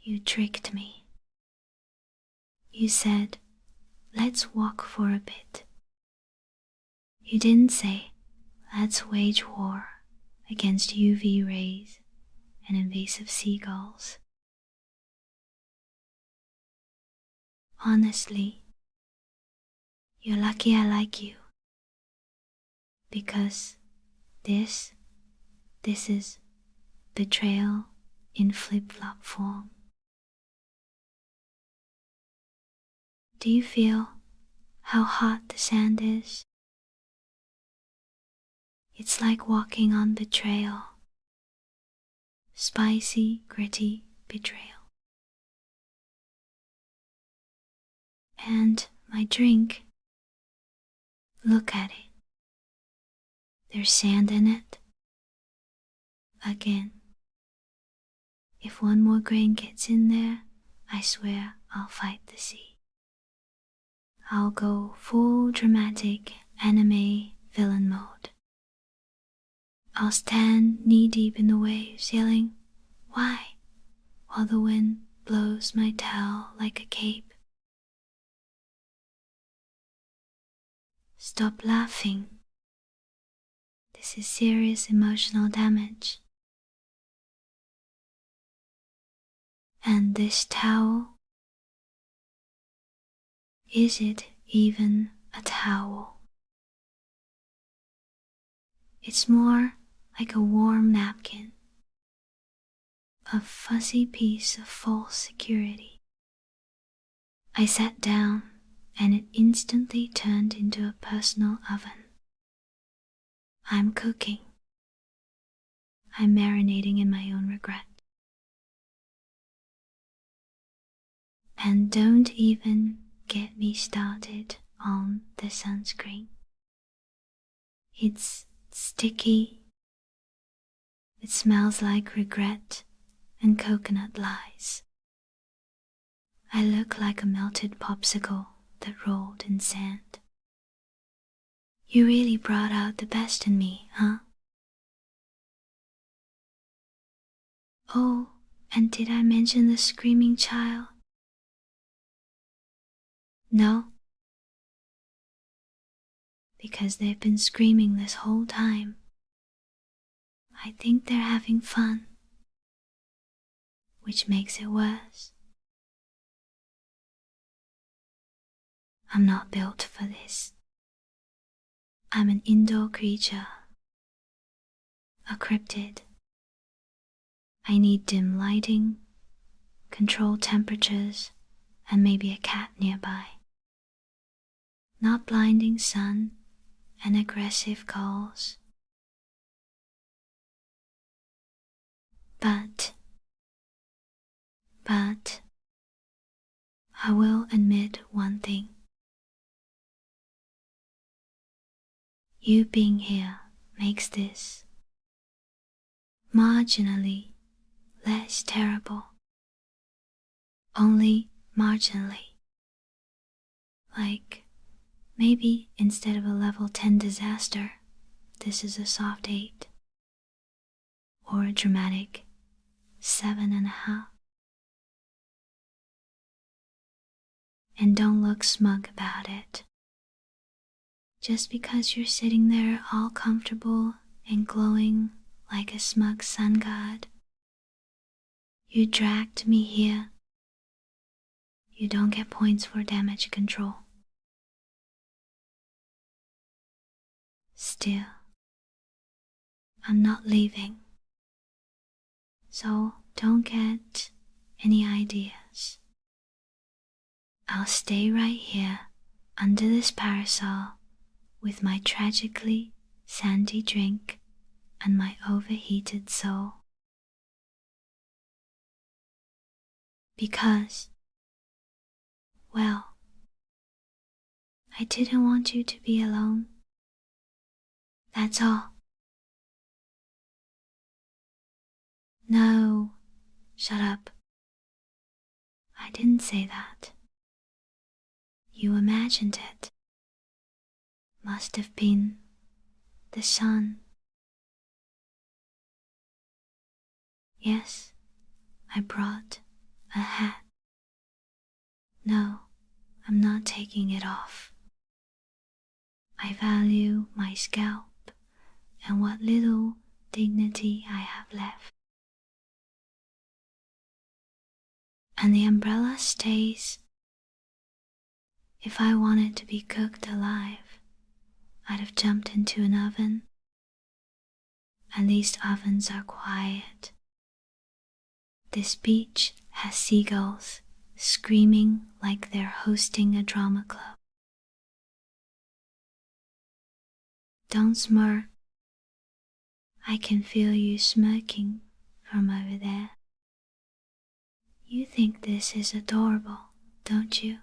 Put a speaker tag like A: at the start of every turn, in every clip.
A: You tricked me. You said, let's walk for a bit. You didn't say, let's wage war against UV rays and invasive seagulls. Honestly, you're lucky I like you. Because this is betrayal in flip-flop form. Do you feel how hot the sand is? It's like walking on betrayal. Spicy, gritty betrayal. And my drink, look at it. There's sand in it. Again. If one more grain gets in there, I swear I'll fight the sea. I'll go full dramatic anime villain mode. I'll stand knee-deep in the waves yelling, why? While the wind blows my towel like a cape. Stop laughing. This is serious emotional damage. And this towel? Is it even a towel? It's more like a warm napkin, a fuzzy piece of false security. I sat down and it instantly turned into a personal oven. I'm cooking. I'm marinating in my own regret. And don't even get me started on the sunscreen. It's sticky. It smells like regret and coconut lies. I look like a melted popsicle that rolled in sand. You really brought out the best in me, huh? Oh, and did I mention the screaming child? No? Because they've been screaming this whole time. I think they're having fun, which makes it worse. I'm not built for this. I'm an indoor creature, a cryptid. I need dim lighting, controlled temperatures, and maybe a cat nearby. Not blinding sun and aggressive calls. But I will admit one thing. You being here makes this marginally less terrible. Only marginally. Like, maybe instead of a level 10 disaster, this is a soft 8. Or a dramatic 7.5. And don't look smug about it. Just because you're sitting there all comfortable and glowing like a smug sun god. You dragged me here. You don't get points for damage control. Still, I'm not leaving. So don't get any ideas. I'll stay right here under this parasol with my tragically sandy drink and my overheated soul. Because, well, I didn't want you to be alone. That's all. No, shut up. I didn't say that. You imagined it. Must have been the sun. Yes, I brought a hat. No, I'm not taking it off. I value my scalp and what little dignity I have left. And the umbrella stays. If I wanted to be cooked alive, I'd have jumped into an oven. At least ovens are quiet. This beach has seagulls screaming like they're hosting a drama club. Don't smirk. I can feel you smirking from over there. You think this is adorable, don't you?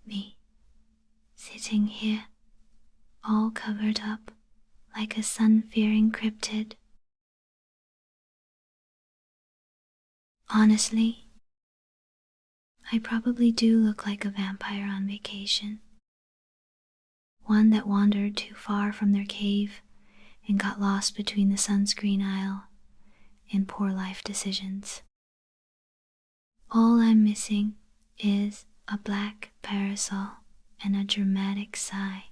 A: Me, sitting here, all covered up like a sun-fearing cryptid. Honestly, I probably do look like a vampire on vacation. One that wandered too far from their cave and got lost between the sunscreen aisle and poor life decisions. All I'm missing is a black parasol and a dramatic sigh.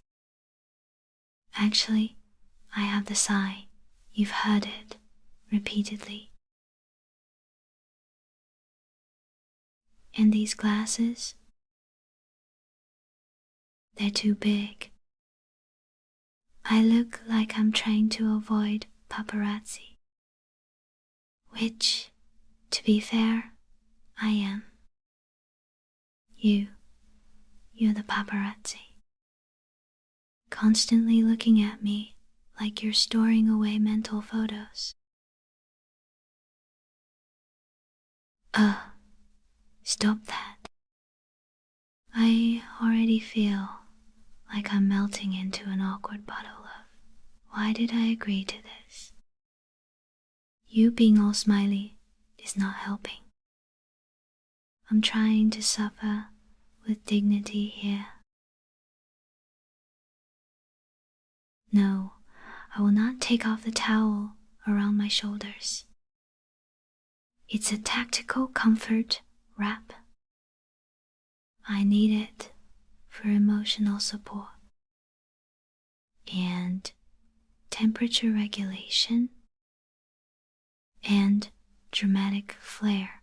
A: Actually, I have the sigh. You've heard it repeatedly. And these glasses, they're too big. I look like I'm trying to avoid paparazzi, which, to be fair, I am. You're the paparazzi, constantly looking at me like you're storing away mental photos. Stop that. I already feel like I'm melting into an awkward bottle of, why did I agree to this? You being all smiley is not helping. I'm trying to suffer with dignity here. No, I will not take off the towel around my shoulders. It's a tactical comfort wrap. I need it for emotional support and temperature regulation and dramatic flair.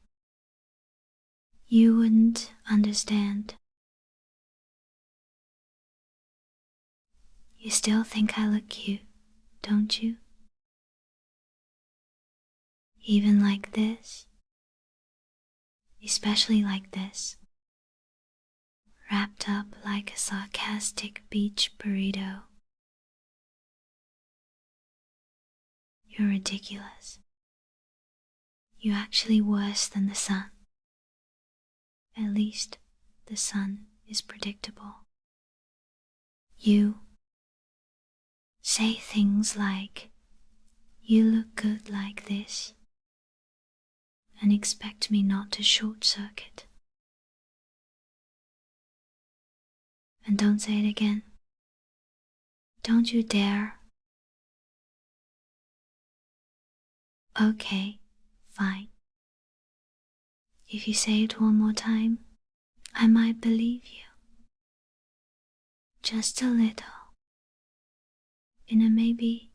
A: You wouldn't understand. You still think I look cute, don't you? Even like this? Especially like this. Wrapped up like a sarcastic beach burrito. You're ridiculous. You're actually worse than the sun. At least, the sun is predictable. You say things like, you look good like this, and expect me not to short-circuit. And don't say it again. Don't you dare. Okay, fine. If you say it one more time, I might believe you. Just a little. In a maybe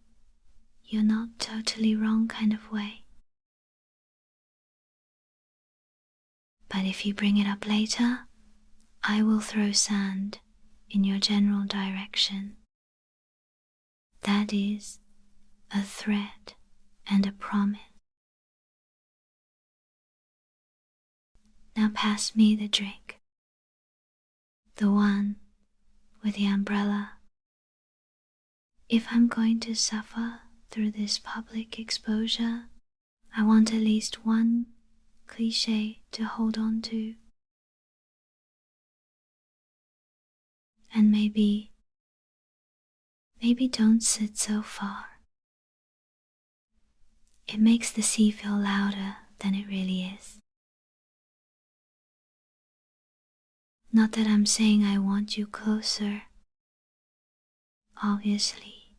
A: you're not totally wrong kind of way. But if you bring it up later, I will throw sand in your general direction. That is a threat and a promise. Now pass me the drink. The one with the umbrella. If I'm going to suffer through this public exposure, I want at least one cliché to hold on to. And maybe don't sit so far. It makes the sea feel louder than it really is. Not that I'm saying I want you closer. Obviously,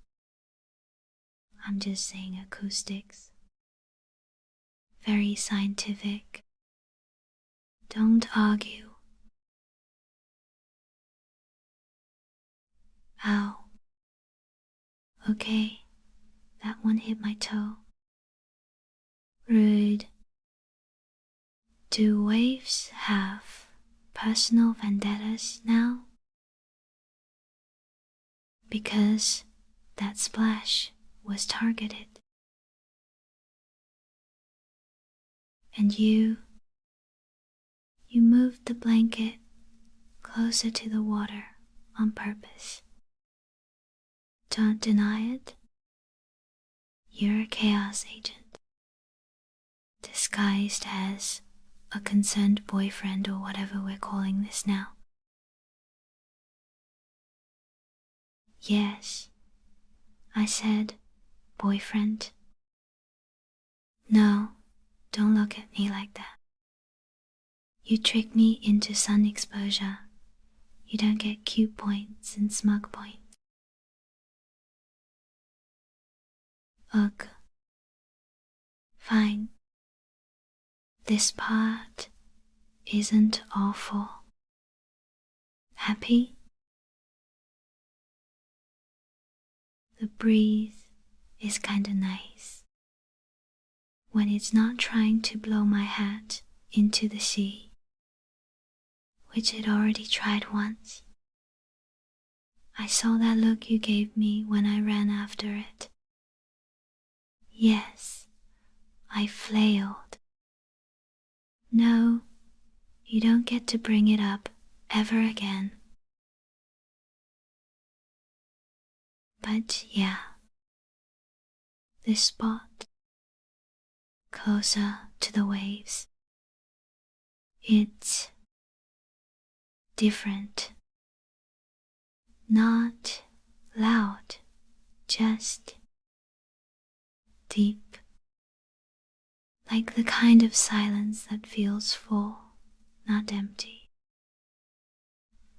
A: I'm just saying acoustics. very scientific. Don't argue. Ow. Okay, that one hit my toe. Rude. Do waves have personal vendettas now? Because that splash was targeted. And you moved the blanket closer to the water on purpose. Don't deny it. You're a chaos agent, disguised as a concerned boyfriend or whatever we're calling this now. Yes, I said boyfriend. No, don't look at me like that. You trick me into sun exposure. You don't get cute points and smug points. Ugh. Fine. This part isn't awful. Happy? The breeze is kinda nice when it's not trying to blow my hat into the sea, which it already tried once. I saw that look you gave me when I ran after it. Yes, I flailed. No, you don't get to bring it up ever again. But yeah, this spot, closer to the waves, it's different. Not loud, just deep. Like the kind of silence that feels full, not empty.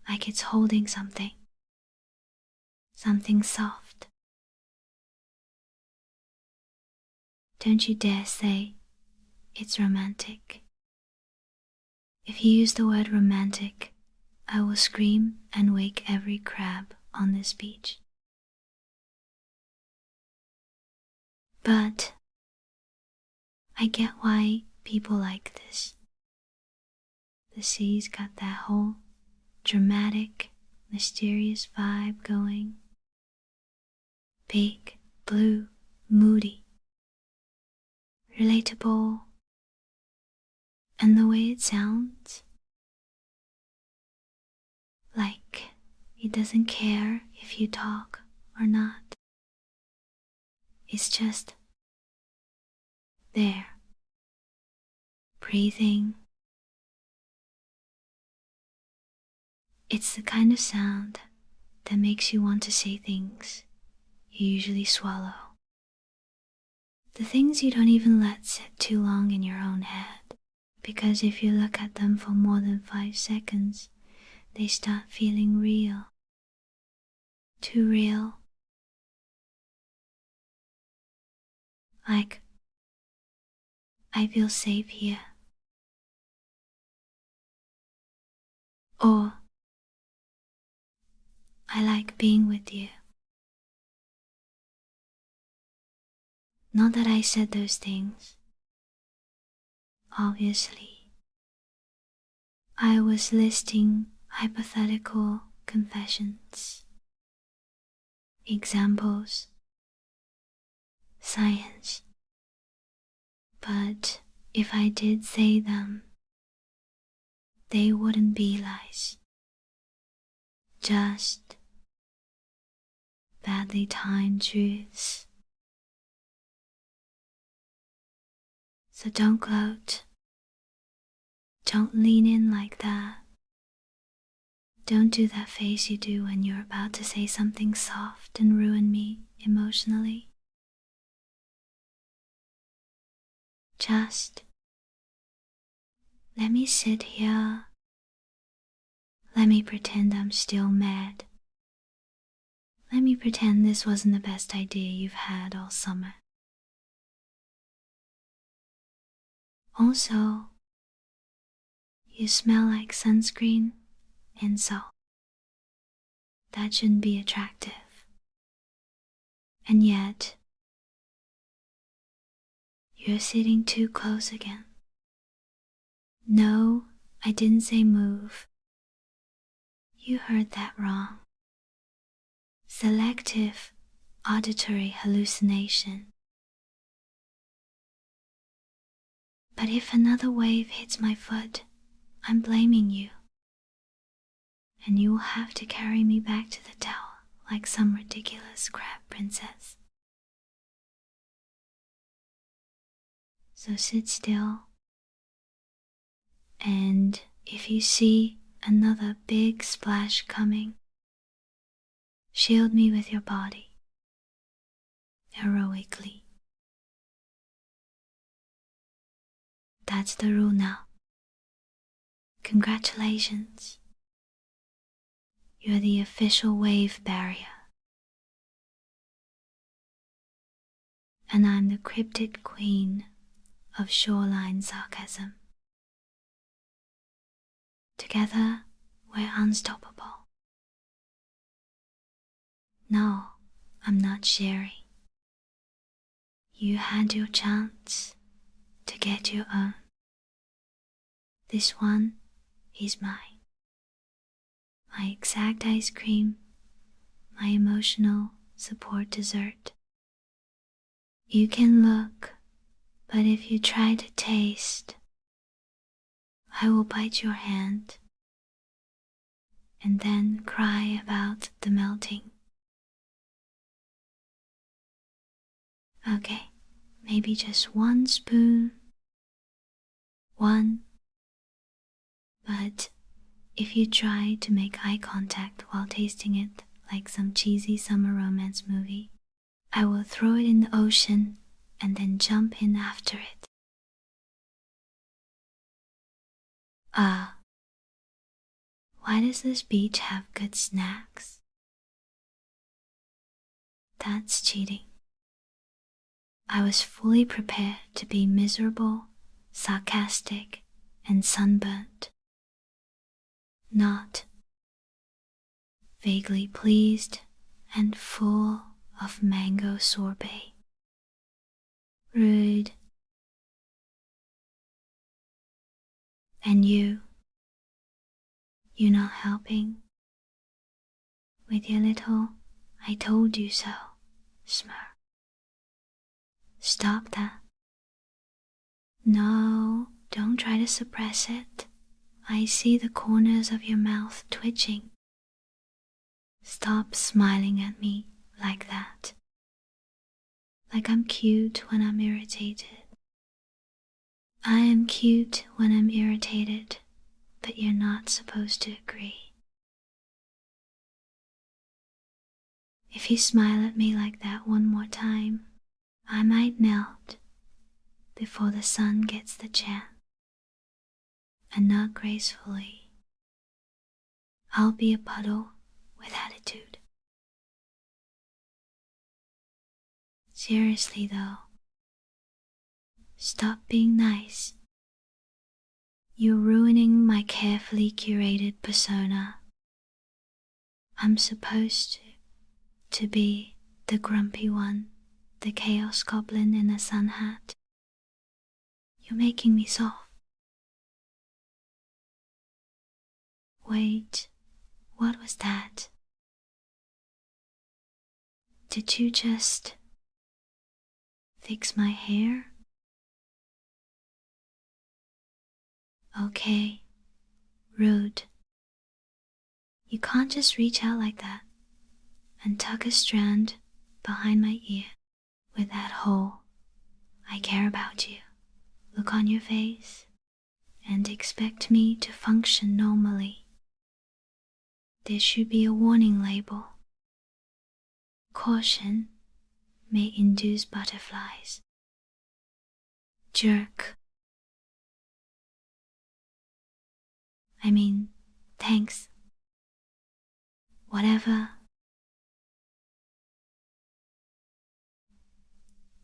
A: Like it's holding something. Something soft. Don't you dare say it's romantic. If you use the word romantic, I will scream and wake every crab on this beach. But I get why people like this. The sea's got that whole dramatic, mysterious vibe going. Big, blue, moody, relatable, and the way it sounds, like it doesn't care if you talk or not. It's just there, breathing. It's the kind of sound that makes you want to say things you usually swallow. The things you don't even let sit too long in your own head, because if you look at them for more than 5 seconds, they start feeling real. Too real. Like, I feel safe here. Or, I like being with you. Not that I said those things. Obviously. I was listing hypothetical confessions. Examples. Science. But if I did say them, they wouldn't be lies. Just badly timed truths. So don't gloat. Don't lean in like that. Don't do that face you do when you're about to say something soft and ruin me emotionally. Just let me sit here. Let me pretend I'm still mad. Let me pretend this wasn't the best idea you've had all summer. Also, you smell like sunscreen and salt. That shouldn't be attractive. And yet, you're sitting too close again. No, I didn't say move. You heard that wrong. Selective auditory hallucination. But if another wave hits my foot, I'm blaming you. And you will have to carry me back to the tower like some ridiculous crab princess. So sit still, and if you see another big splash coming, shield me with your body, heroically. That's the rule now. Congratulations. You're the official wave barrier. And I'm the cryptid queen of shoreline sarcasm. Together, we're unstoppable. No, I'm not sharing. You had your chance to get your own. This one is mine. My exact ice cream, my emotional support dessert. You can look, but if you try to taste, I will bite your hand and then cry about the melting. Okay, maybe just 1 spoon. 1. But if you try to make eye contact while tasting it like some cheesy summer romance movie, I will throw it in the ocean and then jump in after it. Why does this beach have good snacks? That's cheating. I was fully prepared to be miserable, sarcastic, and sunburnt. Not vaguely pleased and full of mango sorbet. Rude. And you not helping with your little "I told you so" smirk. Stop that. No, don't try to suppress it. I see the corners of your mouth twitching. Stop smiling at me like that. Like I'm cute when I'm irritated. I am cute when I'm irritated, but you're not supposed to agree. If you smile at me like that one more time, I might melt before the sun gets the chance. And not gracefully. I'll be a puddle with attitude. Seriously though, stop being nice. You're ruining my carefully curated persona. I'm supposed to be the grumpy one, the chaos goblin in a sun hat. You're making me soft. Wait, what was that? Did you just fix my hair? Okay, rude. You can't just reach out like that and tuck a strand behind my ear with that whole "I care about you" look on your face and expect me to function normally. There should be a warning label. Caution may induce butterflies. Jerk. I mean, thanks. Whatever.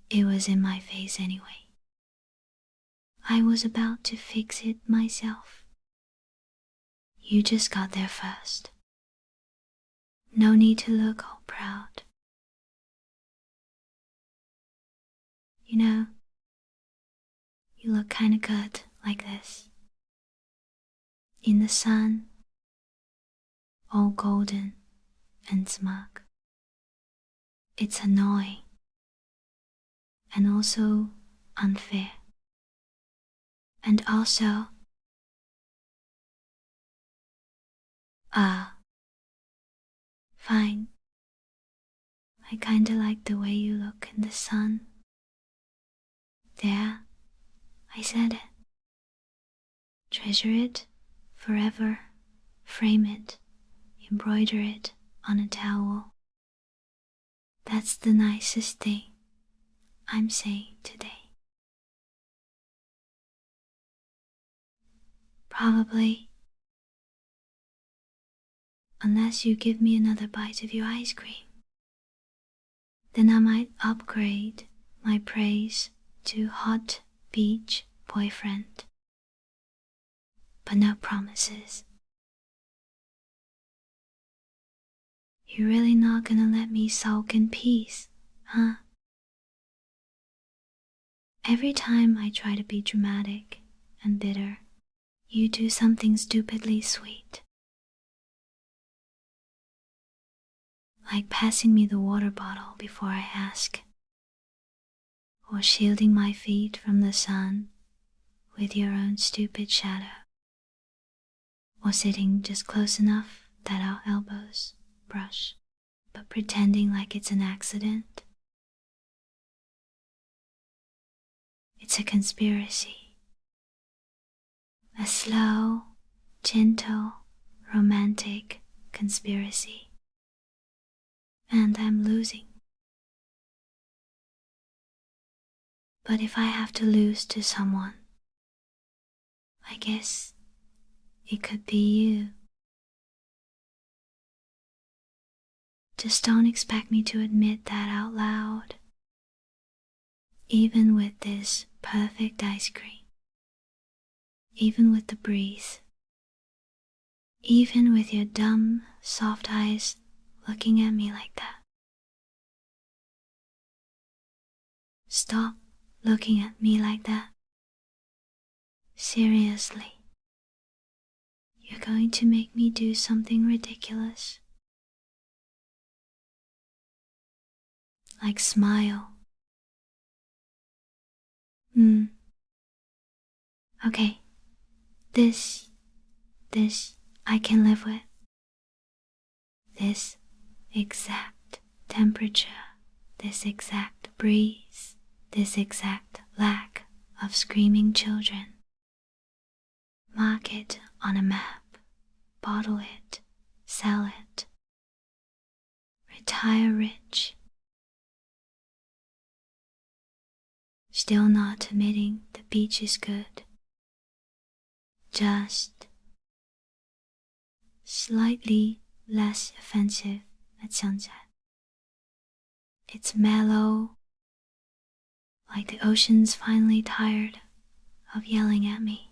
A: It was in my face anyway. I was about to fix it myself. You just got there first. No need to look all proud. You know, you look kinda good like this. In the sun, all golden and smug. It's annoying and also unfair. And also, fine. I kinda like the way you look in the sun. There, I said it. Treasure it forever, frame it, embroider it on a towel. That's the nicest thing I'm saying today. Probably. Unless you give me another bite of your ice cream. Then I might upgrade my praise to hot beach boyfriend. But no promises. You're really not gonna let me sulk in peace, huh? Every time I try to be dramatic and bitter, you do something stupidly sweet. Like passing me the water bottle before I ask, or shielding my feet from the sun with your own stupid shadow, or sitting just close enough that our elbows brush, but pretending like it's an accident. It's a conspiracy. A slow, gentle, romantic conspiracy. And I'm losing. But if I have to lose to someone, I guess it could be you. Just don't expect me to admit that out loud. Even with this perfect ice cream. Even with the breeze. Even with your dumb, soft eyes looking at me like that. Stop looking at me like that. Seriously. You're going to make me do something ridiculous. Like smile. Okay. This I can live with. This exact temperature, this exact breeze, this exact lack of screaming children. Mark it on a map, bottle it, sell it. Retire rich. Still not admitting the beach is good. Just slightly less offensive at sunset. It's mellow, like the ocean's finally tired of yelling at me.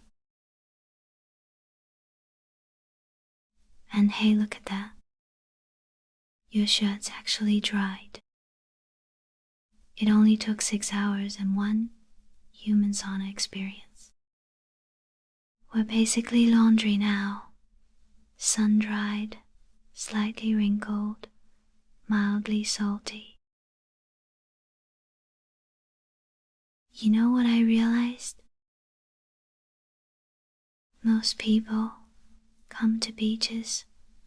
A: And hey, look at that. Your shirt's actually dried. It only took 6 hours and 1 human sauna experience. We're basically laundry now. Sun-dried, slightly wrinkled, mildly salty. You know what I realized? Most people come to beaches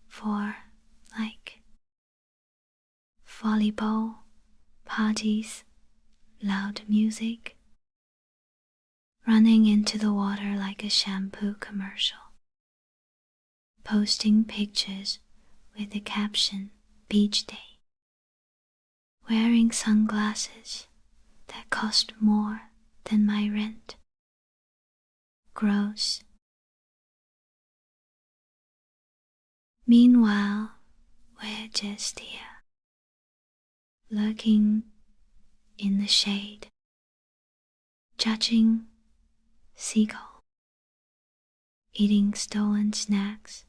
A: for, like, volleyball, parties, loud music, running into the water like a shampoo commercial, posting pictures with the caption Beach Day, wearing sunglasses that cost more than my rent. Gross. Meanwhile, we're just here, lurking in the shade, judging seagull, eating stolen snacks,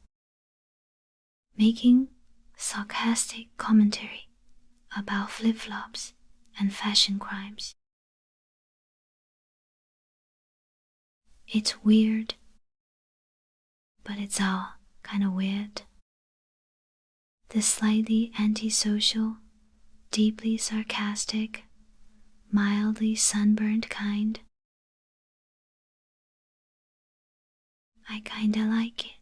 A: making sarcastic commentary about flip-flops and fashion crimes. It's weird, but it's all kind of weird. The slightly antisocial, deeply sarcastic, mildly sunburned kind. I kinda like it.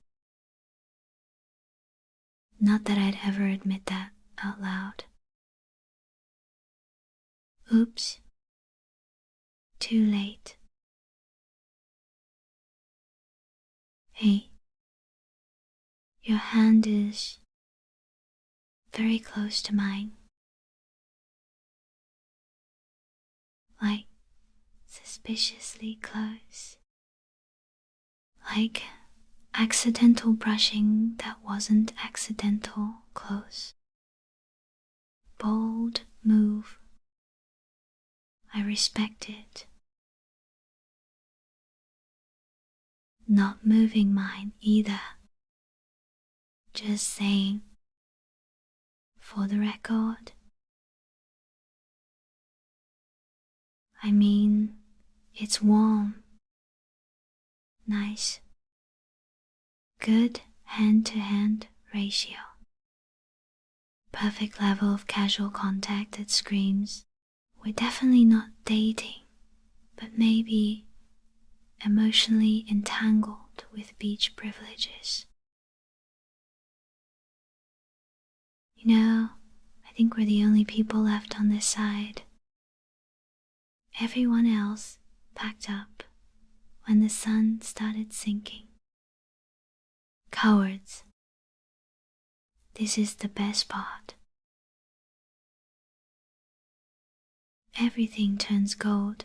A: Not that I'd ever admit that out loud. Oops. Too late. Hey, your hand is very close to mine. Like suspiciously close. Like accidental brushing that wasn't accidental close. Bold move. I respect it. Not moving mine either. Just saying, for the record. I mean, it's warm. Nice. Good hand-to-hand ratio. Perfect level of casual contact that screams, we're definitely not dating, but maybe emotionally entangled with beach privileges. You know, I think we're the only people left on this side. Everyone else packed up when the sun started sinking. Cowards. This is the best part. Everything turns gold.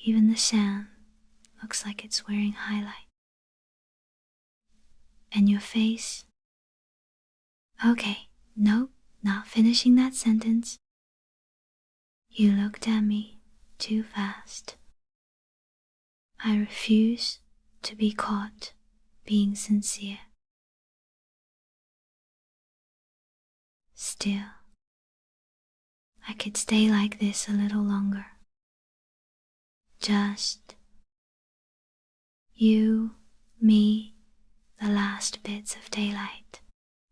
A: Even the sand looks like it's wearing highlight. And your face? Okay, nope, not finishing that sentence. You looked at me too fast. I refuse to be caught being sincere. Still, I could stay like this a little longer. Just you, me, the last bits of daylight,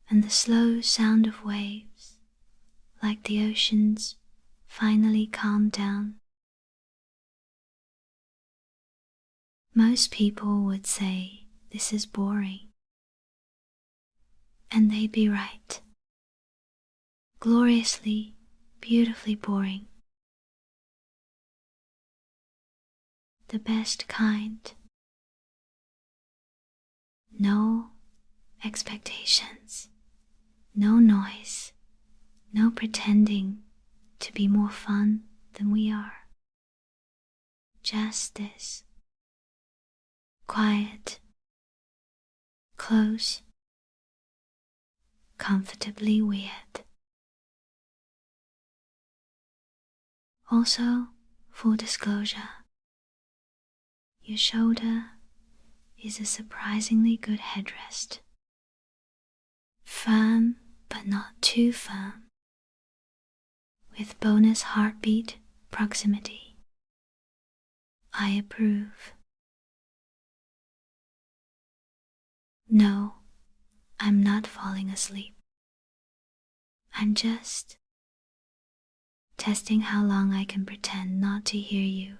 A: and the slow sound of waves, like the oceans finally calmed down. Most people would say this is boring. And they'd be right. Gloriously, beautifully boring. The best kind. No expectations, no noise, no pretending to be more fun than we are. Just this. Quiet, close, comfortably weird. Also, full disclosure, your shoulder is a surprisingly good headrest. Firm, but not too firm. With bonus heartbeat proximity. I approve. No, I'm not falling asleep. I'm just testing how long I can pretend not to hear you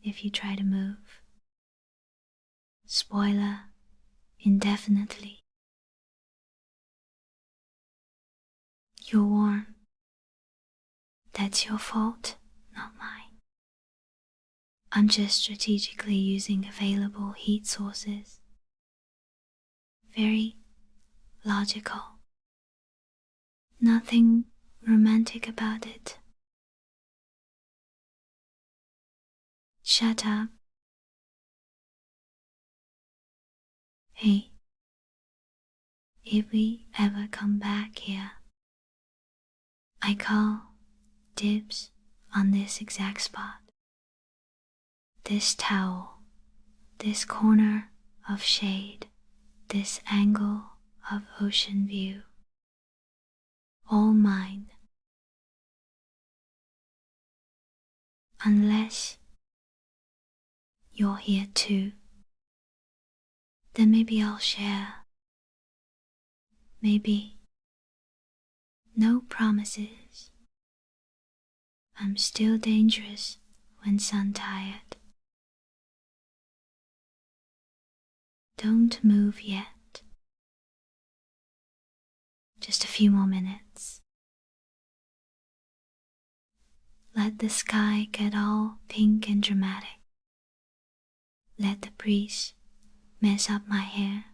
A: if you try to move. Spoiler, indefinitely. You're warm. That's your fault, not mine. I'm just strategically using available heat sources. Very logical. Nothing romantic about it. Shut up. Hey, if we ever come back here, I call dibs on this exact spot. this towel, this corner of shade, this angle of ocean view, all mine. Unless you're here too, then maybe I'll share. Maybe. No promises. I'm still dangerous when sun-tired. Don't move yet. Just a few more minutes. Let the sky get all pink and dramatic. Let the breeze mess up my hair.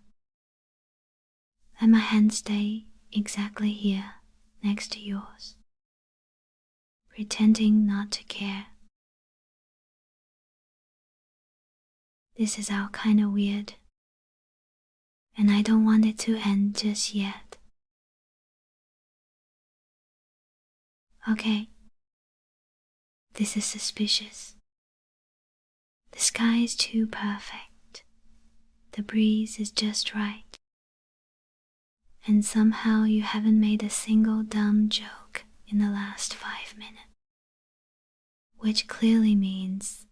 A: Let my hand stay exactly here next to yours, pretending not to care. This is our kind of weird, and I don't want it to end just yet. Okay, this is suspicious. The sky is too perfect. The breeze is just right. And somehow you haven't made a single dumb joke in the last 5 minutes. Which clearly means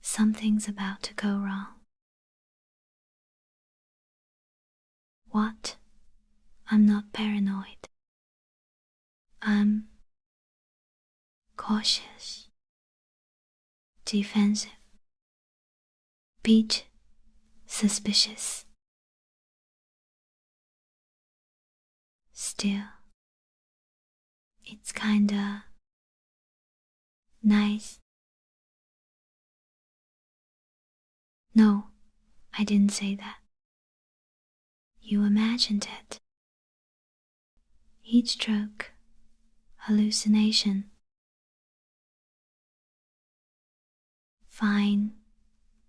A: something's about to go wrong. What? I'm not paranoid. I'm cautious, defensive, beach suspicious. Still, it's kinda nice. No, I didn't say that. You imagined it. Heat stroke, hallucination. Fine,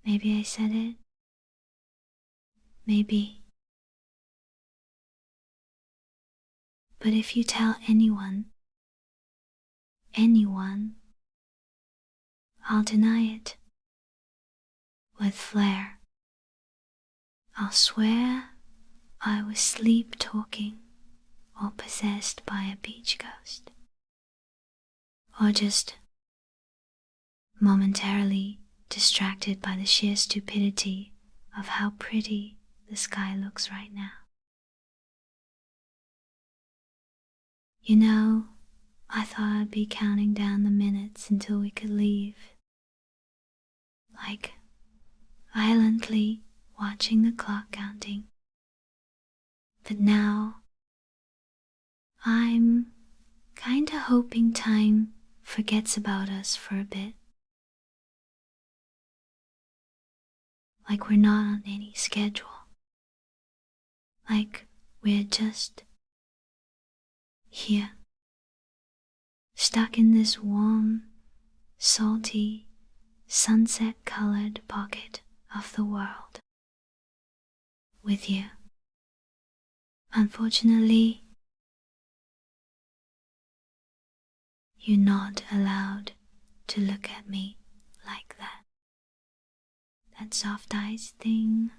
A: maybe I said it. Maybe. But if you tell anyone, I'll deny it. With flair. I'll swear I was sleep-talking or possessed by a beach ghost. Or just momentarily distracted by the sheer stupidity of how pretty the sky looks right now. You know, I thought I'd be counting down the minutes until we could leave. Like, violently watching the clock counting. But now, I'm kinda hoping time forgets about us for a bit. Like we're not on any schedule. Like we're just here. Stuck in this warm, salty, sunset-colored pocket of the world. With you. Unfortunately, you're not allowed to look at me like that. That soft eyes thing.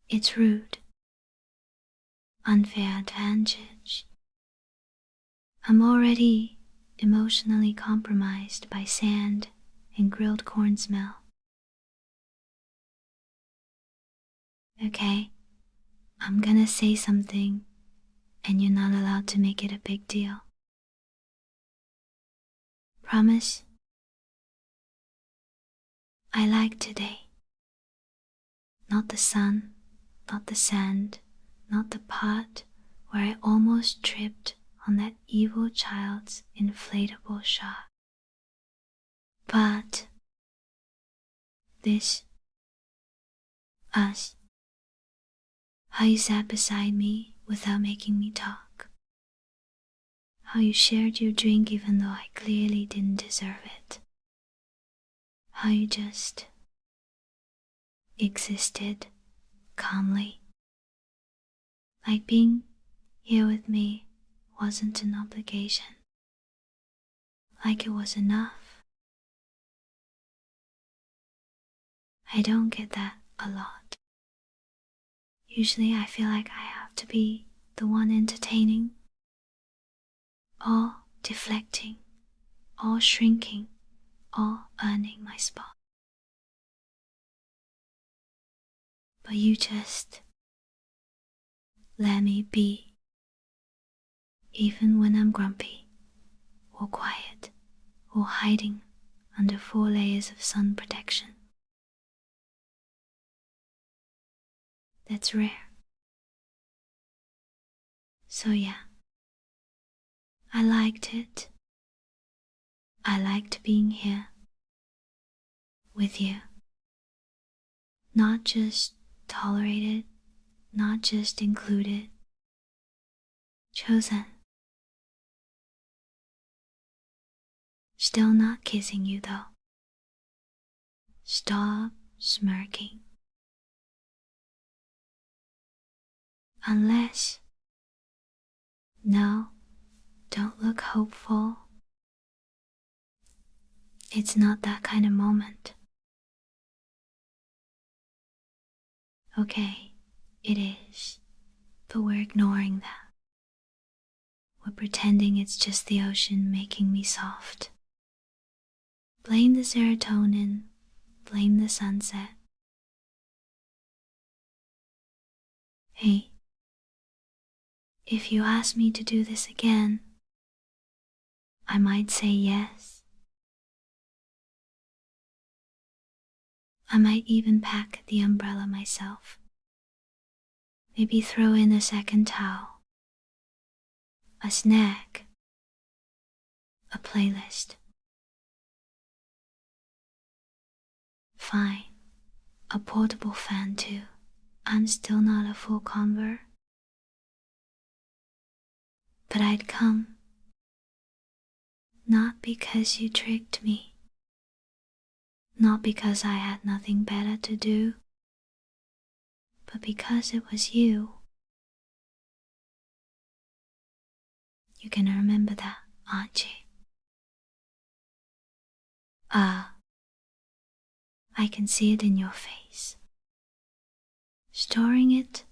A: It's rude. Unfair advantage. I'm already emotionally compromised by sand and grilled corn smell. Okay, I'm gonna say something, and you're not allowed to make it a big deal. Promise? I like today. Not the sun, not the sand, not the part where I almost tripped on that evil child's inflatable shot. But this, us, how you sat beside me without making me talk. How you shared your drink even though I clearly didn't deserve it. How you just existed calmly. Like being here with me wasn't an obligation. Like it was enough. I don't get that a lot. Usually I feel like I have to be the one entertaining, or deflecting, or shrinking, or earning my spot. But you just let me be, even when I'm grumpy, or quiet, or hiding under 4 layers of sun protection. That's rare. So yeah, I liked it. I liked being here with you. Not just tolerated, not just included, chosen. Still not kissing you though. Stop smirking. Unless, no, don't look hopeful. It's not that kind of moment. Okay, it is, but we're ignoring that. We're pretending it's just the ocean making me soft. Blame the serotonin, blame the sunset. Hey, if you ask me to do this again, I might say yes. I might even pack the umbrella myself. Maybe throw in a second towel, a snack, a playlist. Fine, a portable fan too. I'm still not a full convert. But I'd come, not because you tricked me, not because I had nothing better to do, but because it was you. You can remember that, aren't you? I can see it in your face. Storing it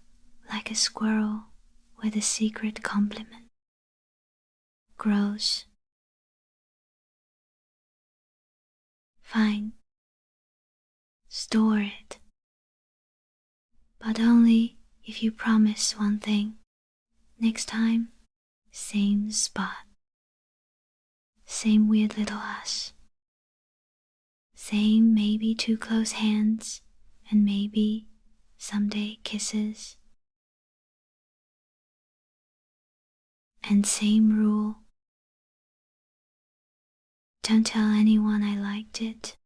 A: like a squirrel with a secret compliment grows. Fine. Store it. But only if you promise one thing. Next time, same spot. Same weird little us. Same maybe too close hands, and maybe someday kisses. And same rule. Don't tell anyone I liked it,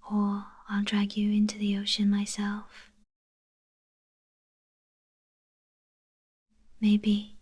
A: or I'll drag you into the ocean myself. Maybe